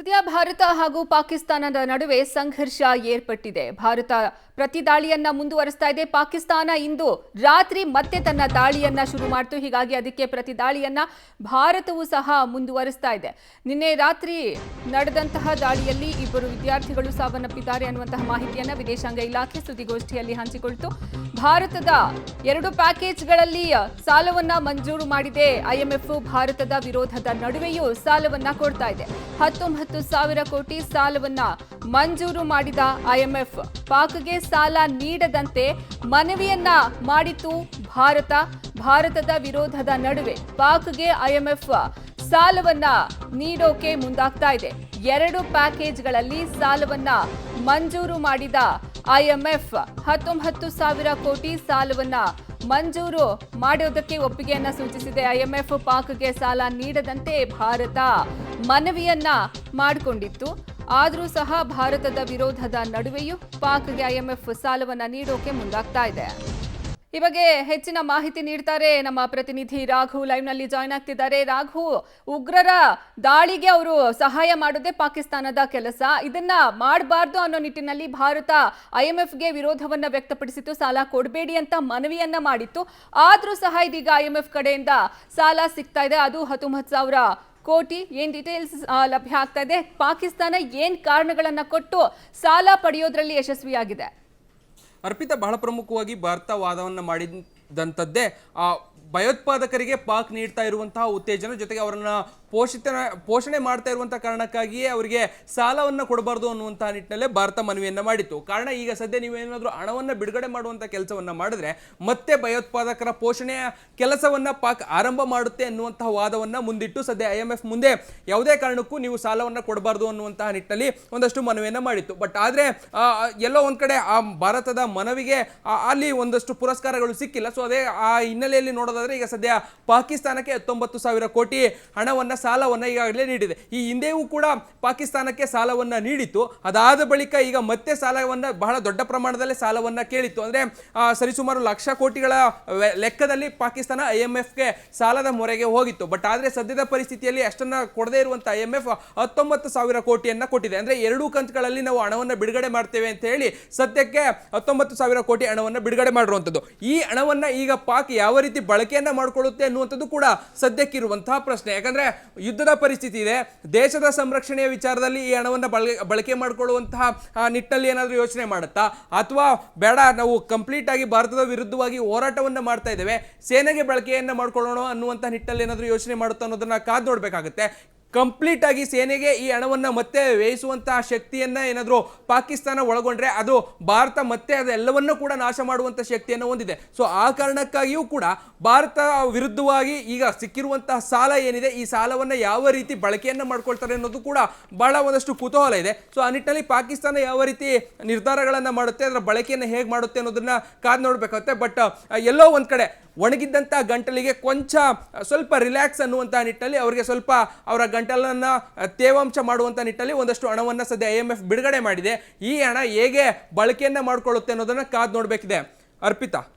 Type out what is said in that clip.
ಸದ್ಯ ಭಾರತ ಹಾಗೂ ಪಾಕಿಸ್ತಾನದ ನಡುವೆ ಸಂಘರ್ಷ ಏರ್ಪಟ್ಟಿದೆ. ಭಾರತ ಪ್ರತಿದಾಳಿಯನ್ನ ಮುಂದುವರಿಸ್ತಾ ಇದೆ. ಪಾಕಿಸ್ತಾನ ಇಂದು ರಾತ್ರಿ ಮತ್ತೆ ತನ್ನ ದಾಳಿಯನ್ನ ಶುರು ಮಾಡಿತು. ಹೀಗಾಗಿ ಅದಕ್ಕೆ ಪ್ರತಿದಾಳಿಯನ್ನ ಭಾರತವೂ ಸಹ ಮುಂದುವರಿಸ್ತಾ ಇದೆ. ನಿನ್ನೆ ರಾತ್ರಿ ನಡೆದಂತಹ ದಾಳಿಯಲ್ಲಿ ಇಬ್ಬರು ವಿದ್ಯಾರ್ಥಿಗಳು ಸಾವನ್ನಪ್ಪಿದ್ದಾರೆ ಅನ್ನುವಂತಹ ಮಾಹಿತಿಯನ್ನ ವಿದೇಶಾಂಗ ಇಲಾಖೆ ಸುದ್ದಿಗೋಷ್ಠಿಯಲ್ಲಿ ಹಂಚಿಕೊಂಡಿತು. ಭಾರತದ 2 ಪ್ಯಾಕೇಜ್ಗಳಲ್ಲಿ ಸಾಲವನ್ನ ಮಂಜೂರು ಮಾಡಿದೆ ಐಎಂಎಫ್. ಭಾರತದ ವಿರೋಧದ ನಡುವೆಯೂ ಸಾಲವನ್ನ ಕೊಡ್ತಾ ಇದೆ. 19,000 ಕೋಟಿ ಸಾಲವನ್ನ ಮಂಜೂರು ಮಾಡಿದ ಐಎಂಎಫ್ ಪಾಕ್ಗೆ ಸಾಲ ನೀಡದಂತೆ ಮನವಿಯನ್ನ ಮಾಡಿತು. ಭಾರತದ ವಿರೋಧದ ನಡುವೆ ಪಾಕ್ಗೆ ಐಎಂಎಫ್ ಸಾಲವನ್ನ ನೀಡೋಕೆ ಮುಂದಾಗ್ತಾ ಇದೆ. 2 ಪ್ಯಾಕೇಜ್ಗಳಲ್ಲಿ ಸಾಲವನ್ನ ಮಂಜೂರು ಮಾಡಿದ ಐಎಂಎಫ್ 19,000 ಕೋಟಿ ಸಾಲವನ್ನ ಮಂಜೂರು ಮಾಡೋದಕ್ಕೆ ಒಪ್ಪಿಗೆಯನ್ನ ಸೂಚಿಸಿದೆ. ಐಎಂಎಫ್ ಪಾಕ್ಗೆ ಸಾಲ ನೀಡದಂತೆ ಭಾರತ ಮನವಿಯನ್ನ ಮಾಡಿಕೊಂಡಿತ್ತು. ಆದರೂ ಸಹ ಭಾರತದ ವಿರೋಧದ ನಡುವೆಯೂ ಪಾಕ್ಗೆ ಐಎಂಎಫ್ ಸಾಲವನ್ನ ನೀಡೋಕೆ ಮುಂದಾಗ್ತಾ ಇದೆ. ಈ ಬಗ್ಗೆ ಹೆಚ್ಚಿನ ಮಾಹಿತಿ ನೀಡ್ತಾರೆ ನಮ್ಮ ಪ್ರತಿನಿಧಿ ರಾಘು. ಲೈವ್ ನಲ್ಲಿ ಜಾಯ್ನ್ ಆಗ್ತಿದ್ದಾರೆ. ರಾಘು, ಉಗ್ರರ ದಾಳಿಗೆ ಅವರು ಸಹಾಯ ಮಾಡೋದೇ ಪಾಕಿಸ್ತಾನದ ಕೆಲಸ. ಇದನ್ನ ಮಾಡಬಾರ್ದು ಅನ್ನೋ ನಿಟ್ಟಿನಲ್ಲಿ ಭಾರತ ಐಎಂಎಫ್ಗೆ ವಿರೋಧವನ್ನ ವ್ಯಕ್ತಪಡಿಸಿತ್ತು. ಸಾಲ ಕೊಡಬೇಡಿ ಅಂತ ಮನವಿಯನ್ನ ಮಾಡಿತ್ತು. ಆದ್ರೂ ಸಹ ಇದೀಗ ಐಎಂಎಫ್ ಕಡೆಯಿಂದ ಸಾಲ ಸಿಗ್ತಾ ಇದೆ. ಅದು 19,000 ಕೋಟಿ. ಏನ್ ಡೀಟೇಲ್ಸ್ ಲಭ್ಯ ಆಗ್ತಾ ಇದೆ? ಪಾಕಿಸ್ತಾನ ಏನ್ ಕಾರಣಗಳನ್ನ ಕೊಟ್ಟು ಸಾಲ ಪಡೆಯೋದ್ರಲ್ಲಿ ಯಶಸ್ವಿಯಾಗಿದೆ? ಅರ್ಪಿತಾ, ಬಹಳ ಪ್ರಮುಖವಾಗಿ ಭಾರತ ವಾದವನ್ನು ಮಾಡಿದಂಥದ್ದೇ ಭಯೋತ್ಪಾದಕರಿಗೆ ಪಾಕ್ ನೀಡ್ತಾ ಇರುವಂತಹ ಉತ್ತೇಜನ, ಜೊತೆಗೆ ಅವರನ್ನ ಪೋಷಣೆ ಮಾಡ್ತಾ ಇರುವಂತಹ ಕಾರಣಕ್ಕಾಗಿಯೇ ಅವರಿಗೆ ಸಾಲವನ್ನು ಕೊಡಬಾರ್ದು ಅನ್ನುವಂತಹ ನಿಟ್ಟಿನಲ್ಲೇ ಭಾರತ ಮನವಿಯನ್ನ ಮಾಡಿತ್ತು. ಕಾರಣ ಈಗ ಸದ್ಯ ನೀವೇನಾದರೂ ಹಣವನ್ನು ಬಿಡುಗಡೆ ಮಾಡುವಂಥ ಕೆಲಸವನ್ನ ಮಾಡಿದ್ರೆ ಮತ್ತೆ ಭಯೋತ್ಪಾದಕರ ಪೋಷಣೆಯ ಕೆಲಸವನ್ನ ಪಾಕ್ ಆರಂಭ ಮಾಡುತ್ತೆ ಅನ್ನುವಂತಹ ವಾದವನ್ನ ಮುಂದಿಟ್ಟು ಸದ್ಯ IMF ಮುಂದೆ ಯಾವುದೇ ಕಾರಣಕ್ಕೂ ನೀವು ಸಾಲವನ್ನು ಕೊಡಬಾರ್ದು ಅನ್ನುವಂತಹ ನಿಟ್ಟಿನಲ್ಲಿ ಒಂದಷ್ಟು ಮನವಿಯನ್ನ ಮಾಡಿತ್ತು. ಬಟ್ ಆದರೆ ಎಲ್ಲೋ ಒಂದ್ ಕಡೆ ಆ ಭಾರತದ ಮನವಿಗೆ ಅಲ್ಲಿ ಒಂದಷ್ಟು ಪುರಸ್ಕಾರಗಳು ಸಿಕ್ಕಿಲ್ಲ. ಸೊ ಅದೇ ಆ ಹಿನ್ನೆಲೆಯಲ್ಲಿ ನೋಡೋದಾದ್ರೆ ಈಗ ಸದ್ಯ ಪಾಕಿಸ್ತಾನಕ್ಕೆ 19,000 ಕೋಟಿ ಹಣವನ್ನ ಸಾಲವನ್ನ ಈಗಾಗಲೇ ನೀಡಿದೆ. ಈ ಹಿಂದೆಯೂ ಕೂಡ ಪಾಕಿಸ್ತಾನಕ್ಕೆ ಸಾಲವನ್ನ ನೀಡಿತ್ತು. ಅದಾದ ಬಳಿಕ ಈಗ ಮತ್ತೆ ಸಾಲವನ್ನ ಬಹಳ ದೊಡ್ಡ ಪ್ರಮಾಣದಲ್ಲಿ ಸಾಲವನ್ನ ಕೇಳಿತ್ತು. ಅಂದ್ರೆ ಸರಿಸುಮಾರು ಲಕ್ಷ ಕೋಟಿಗಳ ಲೆಕ್ಕದಲ್ಲಿ ಪಾಕಿಸ್ತಾನ IMFಗೆ ಸಾಲದ ಮೊರೆಗೆ ಹೋಗಿತ್ತು. ಬಟ್ ಆದ್ರೆ ಸದ್ಯದ ಪರಿಸ್ಥಿತಿಯಲ್ಲಿ ಅಷ್ಟನ್ನ ಕೊಡದೇ ಇರುವಂತ IMF 19,000 ಕೋಟಿಯನ್ನ ಕೊಟ್ಟಿದೆ. ಅಂದ್ರೆ 2 ಕಂತುಗಳಲ್ಲಿ ನಾವು ಹಣವನ್ನ ಬಿಡುಗಡೆ ಮಾಡ್ತೇವೆ ಅಂತ ಹೇಳಿ ಸದ್ಯಕ್ಕೆ 19,000 ಕೋಟಿ ಹಣವನ್ನ ಬಿಡುಗಡೆ ಮಾಡಿರುವಂತದ್ದು. ಈ ಹಣವನ್ನ ಈಗ ಪಾಕ್ ಯಾವ ರೀತಿ ಬಳಕೆಯನ್ನ ಮಾಡಿಕೊಳ್ಳುತ್ತೆ ಅನ್ನುವಂಥದ್ದು ಕೂಡ ಸದ್ಯಕ್ಕಿರುವಂತಹ ಪ್ರಶ್ನೆ. ಯಾಕಂದ್ರೆ ಯುದ್ಧದ ಪರಿಸ್ಥಿತಿ ಇದೆ. ದೇಶದ ಸಂರಕ್ಷಣೆಯ ವಿಚಾರದಲ್ಲಿ ಈ ಹಣವನ್ನು ಬಳಕೆ ಮಾಡಿಕೊಳ್ಳುವಂತಹ ನಿಟ್ಟಿನಲ್ಲಿ ಏನಾದರೂ ಯೋಚನೆ ಮಾಡುತ್ತಾ, ಅಥವಾ ಬೇಡ ನಾವು ಕಂಪ್ಲೀಟ್ ಆಗಿ ಭಾರತದ ವಿರುದ್ಧವಾಗಿ ಹೋರಾಟವನ್ನ ಮಾಡ್ತಾ ಇದ್ದೇವೆ, ಸೇನೆಗೆ ಬಳಕೆಯನ್ನ ಮಾಡ್ಕೊಳ್ಳೋಣ ಅನ್ನುವಂತಹ ನಿಟ್ಟಿನಲ್ಲಿ ಏನಾದರೂ ಯೋಚನೆ ಮಾಡುತ್ತಾ ಅನ್ನೋದನ್ನ ಕಾದು ನೋಡ್ಬೇಕಾಗುತ್ತೆ. ಕಂಪ್ಲೀಟ್ ಆಗಿ ಸೇನೆಗೆ ಈ ಹಣವನ್ನು ಮತ್ತೆ ವ್ಯಯಿಸುವಂತಹ ಶಕ್ತಿಯನ್ನ ಏನಾದರೂ ಪಾಕಿಸ್ತಾನ ಒಳಗೊಂಡ್ರೆ ಅದು ಭಾರತ ಮತ್ತೆ ಅದೆಲ್ಲವನ್ನೂ ಕೂಡ ನಾಶ ಮಾಡುವಂತಹ ಶಕ್ತಿಯನ್ನು ಹೊಂದಿದೆ. ಸೊ ಆ ಕಾರಣಕ್ಕಾಗಿಯೂ ಕೂಡ ಭಾರತ ವಿರುದ್ಧವಾಗಿ ಈಗ ಸಿಕ್ಕಿರುವಂತಹ ಸಾಲ ಏನಿದೆ, ಈ ಸಾಲವನ್ನ ಯಾವ ರೀತಿ ಬಳಕೆಯನ್ನ ಮಾಡ್ಕೊಳ್ತಾರೆ ಅನ್ನೋದು ಕೂಡ ಬಹಳ ಒಂದಷ್ಟು ಕುತೂಹಲ ಇದೆ. ಸೊ ಆ ನಿಟ್ಟಿನಲ್ಲಿ ಪಾಕಿಸ್ತಾನ ಯಾವ ರೀತಿ ನಿರ್ಧಾರಗಳನ್ನ ಮಾಡುತ್ತೆ, ಅದರ ಬಳಕೆಯನ್ನು ಹೇಗೆ ಮಾಡುತ್ತೆ ಅನ್ನೋದನ್ನ ಕಾದು ನೋಡ್ಬೇಕಾಗುತ್ತೆ. ಬಟ್ ಎಲ್ಲೋ ಒಂದ್ ಕಡೆ ಒಣಗಿದ್ದಂಥ ಗಂಟಲಿಗೆ ಸ್ವಲ್ಪ ರಿಲ್ಯಾಕ್ಸ್ ಅನ್ನುವಂತಹ ನಿಟ್ಟಿನಲ್ಲಿ ಅವರಿಗೆ ಸ್ವಲ್ಪ ಅವರ ಗಂಟಲನ್ನ ತೇವಾಂಶ ಮಾಡುವಂಥ ನಿಟ್ಟಿನಲ್ಲಿ ಒಂದಷ್ಟು ಹಣವನ್ನು ಸದ್ಯ IMF ಬಿಡುಗಡೆ ಮಾಡಿದೆ. ಈ ಹಣ ಹೇಗೆ ಬಳಕೆಯನ್ನ ಮಾಡಿಕೊಳ್ಳುತ್ತೆ ಅನ್ನೋದನ್ನ ಕಾದು ನೋಡಬೇಕಿದೆ. ಅರ್ಪಿತಾ.